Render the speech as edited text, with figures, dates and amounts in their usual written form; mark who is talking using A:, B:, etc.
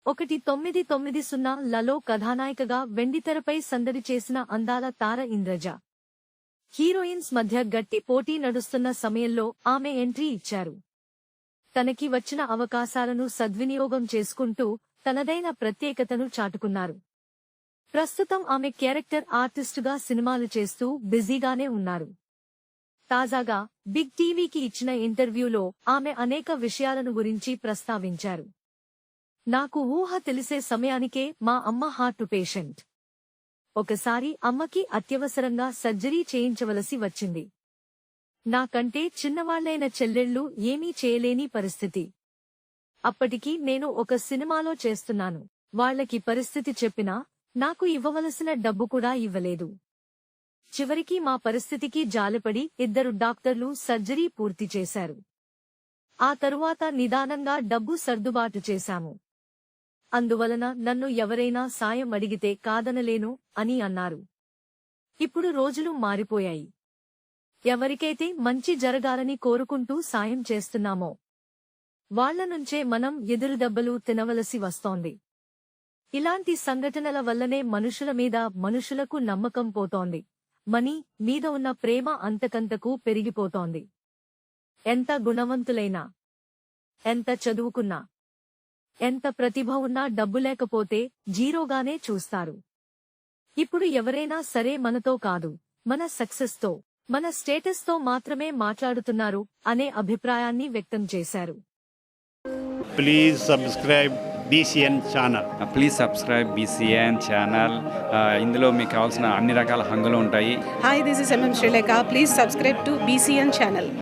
A: 1990లలో కథానాయికగా వెండితెరపై సందడి చేసిన అందాల తార ఇంద్రజ. హీరోయిన్స్ మధ్య గట్టి పోటీ నడుస్తున్న సమయంలో ఆమె ఎంట్రీ ఇచ్చారు. తనకి వచ్చిన అవకాశాలను సద్వినియోగం చేసుకుంటూ తనదైన ప్రత్యేకతను చాటుకున్నారు. ప్రస్తుతం ఆమె క్యారెక్టర్ ఆర్టిస్టుగా సినిమాలు చేస్తూ బిజీగానే ఉన్నారు. తాజాగా బిగ్ టీవీకి ఇచ్చిన ఇంటర్వ్యూలో ఆమె అనేక విషయాలను గురించి ప్రస్తావించారు. నాకు ఊహ తెలిసే సమయానికే మా అమ్మ హార్ట్ పేషెంట్. ఒకసారి అమ్మకి అత్యవసరంగా సర్జరీ చేయించవలసి వచ్చింది. నాకంటే చిన్నవాళ్లైన చెల్లెళ్ళు ఏమీ చేయలేని పరిస్థితి. అప్పటికి నేను ఒక సినిమాలో చేస్తున్నాను. వాళ్లకి పరిస్థితి చెప్పినా నాకు ఇవ్వవలసిన డబ్బు కూడా ఇవ్వలేదు. చివరికి మా పరిస్థితికి జాలిపడి 2 డాక్టర్లు సర్జరీ పూర్తి చేశారు. ఆ తరువాత నిదానంగా డబ్బు సర్దుబాటు చేశాము. అందువలన నన్ను ఎవరైనా సాయం అడిగితే కాదనలేను అని అన్నారు. ఇప్పుడు రోజులు మారిపోయాయి. ఎవరికైతే మంచి జరగాలని కోరుకుంటూ సాయం చేస్తున్నామో వాళ్ల నుంచే మనం ఎదురుదెబ్బలు తినవలసి వస్తోంది. ఇలాంటి సంఘటనల వల్లనే మనుషుల మీద మనుషులకు నమ్మకం పోతోంది. మనీ మీద ఉన్న ప్రేమ అంతకంతకు పెరిగిపోతోంది. ఎంత గుణవంతులైనా, ఎంత చదువుకున్నా, ఎంత ప్రతిభ ఉన్నా డబ్బు లేకపోతే జీరోగానే చూస్తారు. ఇప్పుడు ఎవరైనా సరే మనతో కాదు, మన సక్సెస్తో, మన స్టేటస్తో మాత్రమే మాట్లాడుతున్నారు అనే అభిప్రాయాన్ని వ్యక్తం చేశారు.
B: Please subscribe BCN channel.
C: Please subscribe BCN channel. ఇందులో మీకు కావాల్సిన అన్ని రకాల హంగులు ఉంటాయి.
D: Hi, this is MM Sri Lanka. Please subscribe to BCN channel.